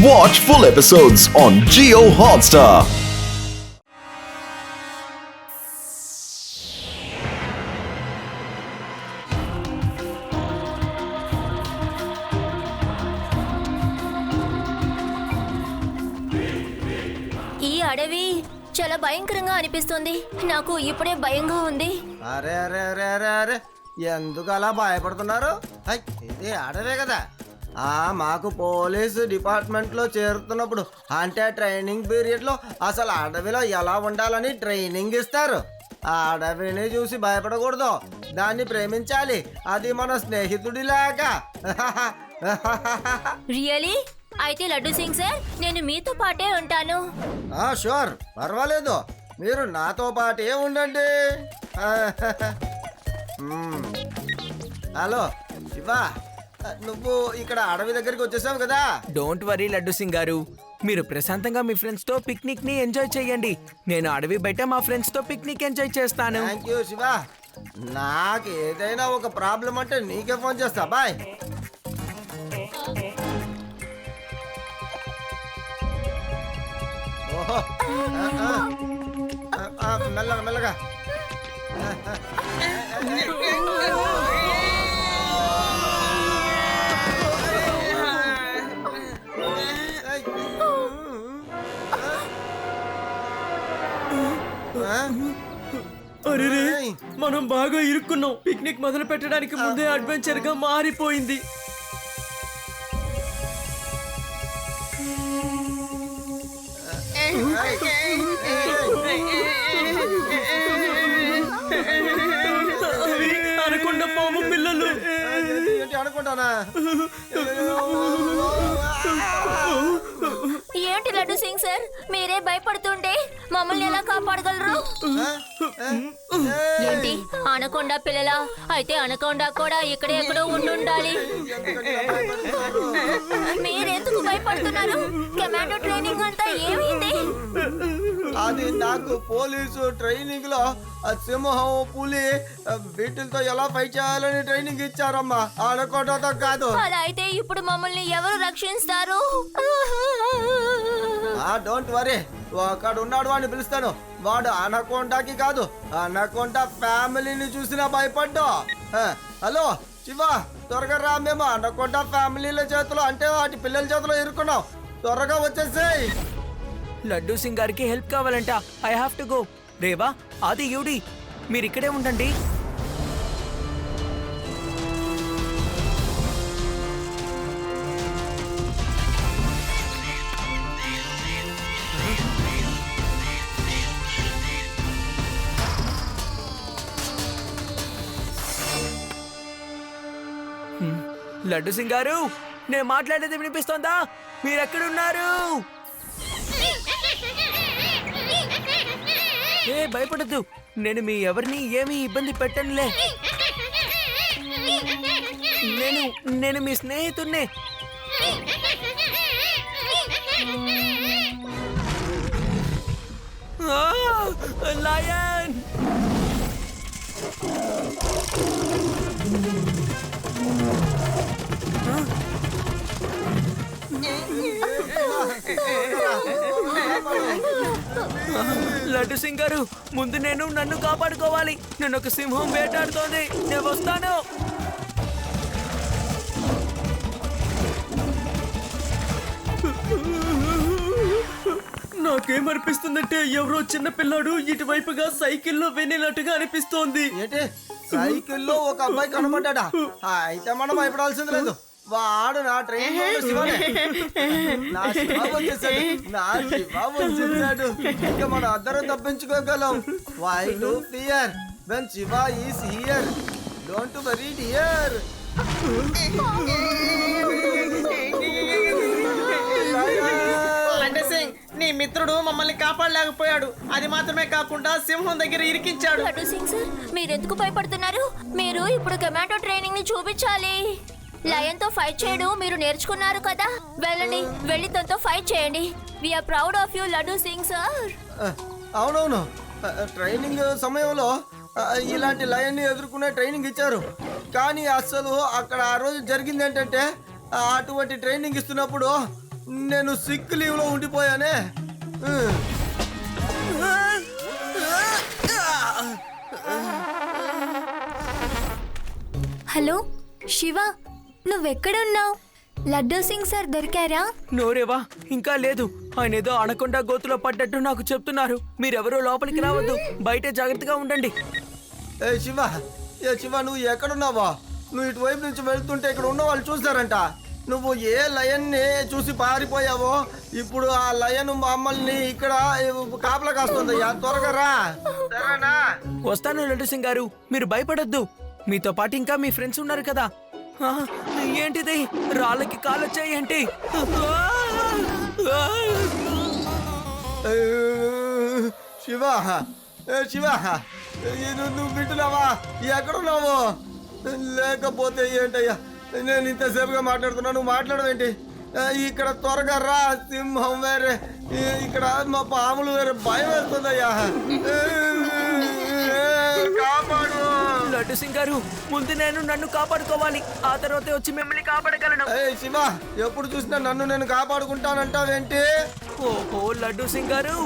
Watch full episodes on Jio Hotstar. ఈ అడవి చాలా భయంకరంగా అనిపిస్తుంది. నాకు ఇప్పుడే భయంగా ఉంది. అరే అరే అరే అరే అరే ఎందుకు అలా భయపడుతున్నారు? ఇది అడవే కదా. మాకు పోలీసు డిపార్ట్మెంట్లో చేరుతున్నప్పుడు అంటే ట్రైనింగ్ పీరియడ్లో అసలు అడవిలో ఎలా ఉండాలని ట్రైనింగ్ ఇస్తారు. ఆ అడవిని చూసి భయపడకూడదు, దాన్ని ప్రేమించాలి. అది మన స్నేహితుడిలాగా. రియలీ? అయితే లడ్డు సింగ్ సార్, నేను మీతో పాటే ఉంటాను. షూర్, పర్వాలేదు, మీరు నాతో పాటే ఉండండి. హలో శివా, నువ్వు ఇక్కడ అడవి దగ్గరికి వచ్చేసావు కదా. డోంట్ వరీ లడ్డు సింగ్ గారు, మీరు ప్రశాంతంగా మీ ఫ్రెండ్స్ తో పిక్నిక్ ని ఎంజాయ్ చేయండి. నేను అడవి బయట మా ఫ్రెండ్స్ తో పిక్నిక్ ఎంజాయ్ చేస్తాను. Thank you Shiva. నాకు ఏదైనా ఒక ప్రాబ్లం అంటే నీకే ఫోన్ చేస్తా. బాయ్. ఓహో, మెల్లగా మెల్లగా. అరే, మనం బాగా ఇరుక్కున్నాం. పిక్నిక్ మొదలు పెట్టడానికి ముందే అడ్వెంచర్ గా మారిపోయింది. అనుకున్న పాము పిల్లలు అనుకుంటానా? ఏంటి లడ్డు సింగ్ సార్, మీరే భయపడుతుంటే మమ్మల్ని ఎలా కాపాడగలరు? ఏంటి అనకొండ పిల్లలా? అయితే అనకొండ కూడా ఇక్కడే ఎక్కడో ఉండాలి. మీరెందుకు భయపడుతున్నారు? కమాండో ట్రైనింగ్ అంతా ఏమైంది? అది నాకు పోలీసు ట్రైనింగ్ లో సింహం, పులి వీటితో ఎలా ఫైట్ చేయాలని ట్రైనింగ్ ఇచ్చారమ్మా, అనకొండతో కాదు. అలా అయితే ఇప్పుడు మమ్మల్ని ఎవరు రక్షిస్తారు? డోంట్ వరీ, ఒకడు ఉన్నాడు, వాడిని పిలుస్తాను. వాడు అనకొండకి కాదు, అనకొండ ఫ్యామిలీని చూసినా భయపడ్డా. హలో శివ, త్వరగా రా. మేము అనకొండ ఫ్యామిలీల చేతిలో అంటే వాటి పిల్లల చేతిలో ఇరుక్కున్నాం. త్వరగా వచ్చేసేయ్. లడ్డు సింగ్ గారికి హెల్ప్ కావాలంట. I have to go. Reva, Adi, యూడి, మీరు ఇక్కడే ఉండండి. లడ్డు సింగ్ గారు, నేను మాట్లాడేది వినిపిస్తోందా? మీరెక్కడున్నారు? ఏ భయపడద్దు, నేను మీ ఎవరిని ఏమీ ఇబ్బంది పెట్టనులే. నేను మీ స్నేహితున్నే. లయన్! లడ్డు సింగ్ గారు, ముందు నన్ను కాపాడుకోవాలి. నేను ఒక సింహం వేటాడుతోంది. నేను వస్తాను. నాకేమనిపిస్తుందంటే ఎవరో చిన్న పిల్లాడు ఇటువైపుగా సైకిల్లో వెళ్ళినట్టుగా అనిపిస్తోంది. ఏంటి, సైకిల్లో ఒక అబ్బాయి కనబడ్డా? అయితే మనం భయపడాల్సింది లేదు. వాడు నా ట్రైన్ నా శివ వచ్చేసాడు. ఇంకా మనం అందరం తప్పించుకోగలం. Why do fear when Shiva is here? Don't worry dear. నీ మిత్రుడు మమ్మల్ని కాపాడలేకపోయాడు. అది మాత్రమే కాకుండా సింహం దగ్గర ఇరికించాడు. లడ్డు సింగ్ సార్, మీరెందుకు భయపడుతున్నారు? మీరు ఇప్పుడు కమాండో ట్రైనింగ్ ని చూపించాలి. లయన్ తో ఫైట్ చేయడం మీరు నేర్చుకున్నారు కదా. వెళ్ళండి, వెళ్ళి తనతో ఫైట్ చేయండి. We are proud of you Laddu Singh sir. అవునవును, ట్రైనింగ్ సమయంలో ఇలాంటి లయన్ని ఎదుర్కొనే ట్రైనింగ్ ఇచ్చారు. కానీ అసలు అక్కడ ఆ రోజు జరిగింది ఏంటంటే, అటువంటి ట్రైనింగ్ ఇస్తున్నప్పుడు నేను సిక్ లీవ్ లో ఉండిపోయానే. హలో శివ, నువ్వెక్కడున్నావు? లడ్డూ సింగ్ సార్ దొరికారా? నోరేవా, ఇంకా లేదు. ఆయన ఏదో అనకుండా గోతులో పడ్డట్టు నాకు చెప్తున్నారు. మీరెవరూ లోపలికి రావద్దు, బయటే జాగ్రత్తగా ఉండండి. ఏ శివ నువ్వు ఎక్కడున్నావా? నువ్వు ఇటువైపు నుంచి వెళ్తుంటే ఇక్కడ ఉన్న వాళ్ళు చూస్తారంట. నువ్వు ఏ లయన్ని చూసి పారిపోయావో ఇప్పుడు ఆ లయన్ మమ్మల్ని ఇక్కడ కాపలా కాస్తుందయ్యా. త్వరగా రా. సరేనా? వస్తాను లడ్డు సింగ్ గారు, మీరు భయపడొద్దు. మీతో పాటు ఇంకా మీ ఫ్రెండ్స్ ఉన్నారు కదా. ఆ, ఏంటిది, రాళ్ళకి కాలొచ్చాయేంటి? శివ నువ్వు వింటున్నావా? ఎక్కడున్నావు? లేకపోతే ఏంటయ్యా, నేను ఇంతసేపుగా మాట్లాడుతున్నా, నువ్వు మాట్లాడవేంటి? ఇక్కడ త్వరగా రా. సింహం వేరే, ఇక్కడ మా పాములు వేరే. భయం వేస్తుందయ్యా. కాపాడు. లడ్డు సింగ్ గారు, ముందు నేను నన్ను కాపాడుకోవాలి, ఆ తర్వాతే వచ్చి మిమ్మల్ని కాపాడగలను. శివ, ఎప్పుడు చూసినా నన్ను నేను కాపాడుకుంటానంటావేంటి? ఓహో లడ్డు సింగ్ గారు,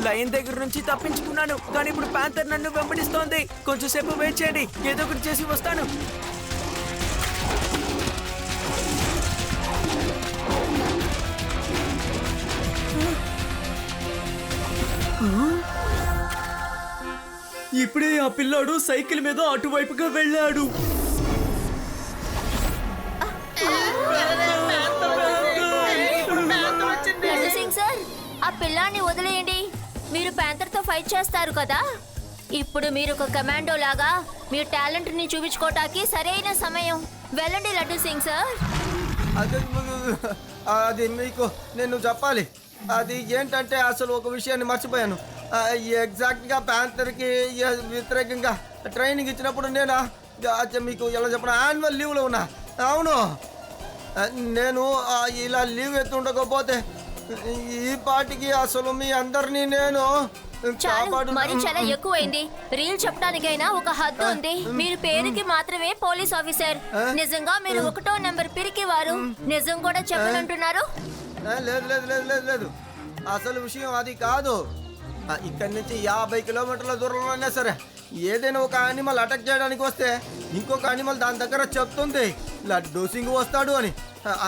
లయన్ దగ్గర నుంచి తప్పించుకున్నాను, కానీ ఇప్పుడు ప్యాంథర్ నన్ను వెంబడిస్తోంది. కొంచెం సేపు వెయిట్ చేయండి, ఏదో ఒకటి చేసి వస్తాను. ఇప్పుడే ఆ పిల్లాడు సైకిల్ మీద అటువైపుగా వెళ్ళాడు. లడ్డు సింగ్ సార్, ఆ పిల్లాన్ని వదిలేయండి. మీరు ప్యాంథర్తో ఫైట్ చేస్తారు కదా. ఇప్పుడు మీరు ఒక కమాండో లాగా మీ టాలెంట్ ని చూపించుకోవటానికి సరైన సమయం. వెళ్ళండి లడ్డు సింగ్ సార్. అది మీకు నేను చెప్పాలి. అది ఏంటంటే అసలు ఒక విషయాన్ని మర్చిపోయాను. ఎగ్జాక్ట్గా ప్యాంథర్కి వ్యతిరేకంగా ట్రైనింగ్ ఇచ్చినప్పుడు నేను మీకు ఎలా చెప్పిన యాన్యువల్ లీవ్లో ఉన్నా. అవును, నేను ఇలా లీవ్ ఎత్తుండకపోతే ఈ పాటికి అసలు మీ అందరినీ నేను మరి చాలా ఎక్కువైంది. రీల్ చెప్పడానికైనా ఒక హద్దు ఉంది. మీరు పేరుకి మాత్రమే పోలీస్ ఆఫీసర్, నిజంగా మీరు 1వ నెంబర్ పిరికి వారు. నిజం కూడా చెప్పనంటున్నారు. లేదు లేదు లేదు లేదు లేదు, అసలు విషయం అది కాదు. ఇక్కడి నుంచి 50 కిలోమీటర్ల దూరంలో అయినా సరే ఏదైనా ఒక యానిమల్ అటాక్ చేయడానికి వస్తే ఇంకొక యానిమల్ దాని దగ్గర చెప్తుంది లడ్డూ సింగ్ వస్తాడు అని.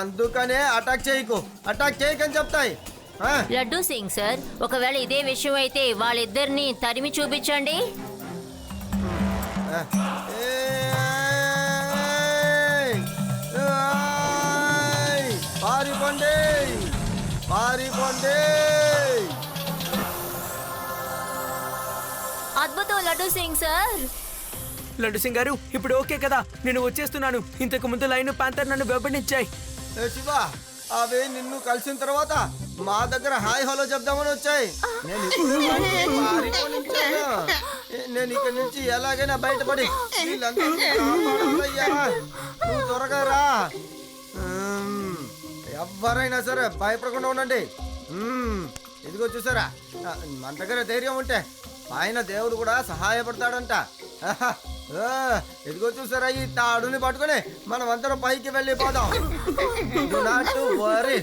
అందుకనే అటాక్ చేయకని చెప్తాయి. లడ్డూ సింగ్ సార్, ఒకవేళ ఇదే విషయం అయితే వాళ్ళిద్దరిని తరిమి చూపించండి. పారిపోండి. అద్భుతం లడ్డూ సింగ్ సార్. లడ్డు సింగ్ గారు, ఇప్పుడు ఓకే కదా? నేను వచ్చేస్తున్నాను. ఇంతకు ముందు లైన్ ప్యాంథర్ నన్ను వెంబడించాయి. శివ, అవి నిన్ను కలిసిన తర్వాత మా దగ్గర హాయ్ హలో చెప్దామని వచ్చాయి. నేను ఇక్కడి నుంచి ఎలాగైనా బయటపడి వీళ్ళందరినీ కాపాడాలయ్యా. నువ్వు త్వరగా రా. ఎవరైనా సరే భయపడకుండా ఉండండి. ఇదిగో చూసారా, మన దగ్గర ధైర్యం ఉంటే ఆయన దేవుడు కూడా సహాయపడతాడంట. ఇదిగో చూసారా, ఈ తాడుని పట్టుకొని మనం అందరం పైకి వెళ్ళిపోదాం. Not worry.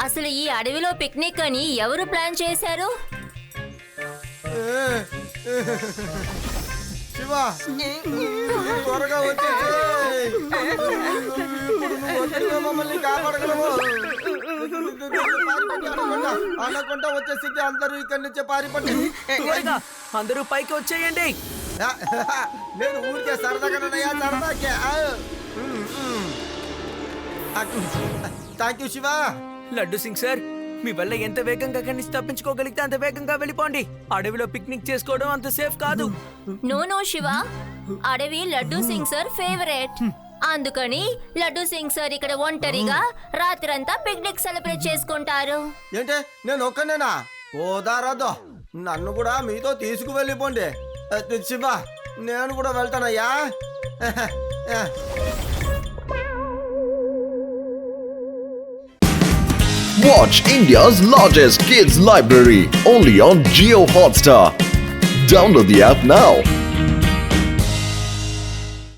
అసలు ఈ అడవిలో పిక్నిక్ అని ఎవరు ప్లాన్ చేశారు? శివ, త్వరగా వచ్చేసేయ్. ఇప్పుడు వద్దు, మమ్మల్ని కాపాడగలము. అనకుండా వచ్చేసి అందరూ ఇక్కడి నుంచే పారిపట్టి. త్వరగా అందరూ పైకి వచ్చేయండి. నేను ఊరికే సరదాగానయ్యా, సరదాకే. Thank you Shiva. Laddu Singh sir, మీ వల్ల ఎంత వేగంగా అక్కడి నుంచి తప్పించుకోగలిగితే అంత వేగంగా వెళ్ళిపోండి. అడవిలో పిక్నిక్ చేసుకోవడం అంత సేఫ్ కాదు. నో శివ, అడవి లడ్డూ సింగ్ సార్ ఫేవరెట్. అందుకని లడ్డూ సింగ్ సార్ ఇక్కడ ఒంటరిగా రాత్రంతా పిక్నిక్ సెలబ్రేట్ చేసుకుంటారు. ఏంటే నేను ఒక్కనేనా? ఓదారదో, నన్ను కూడా మీతో తీసుకు వెళ్ళిపోండి. శివ, నేను కూడా వెళ్తానయ్యా. Watch India's largest kids library only on Jio Hotstar. Download the app now.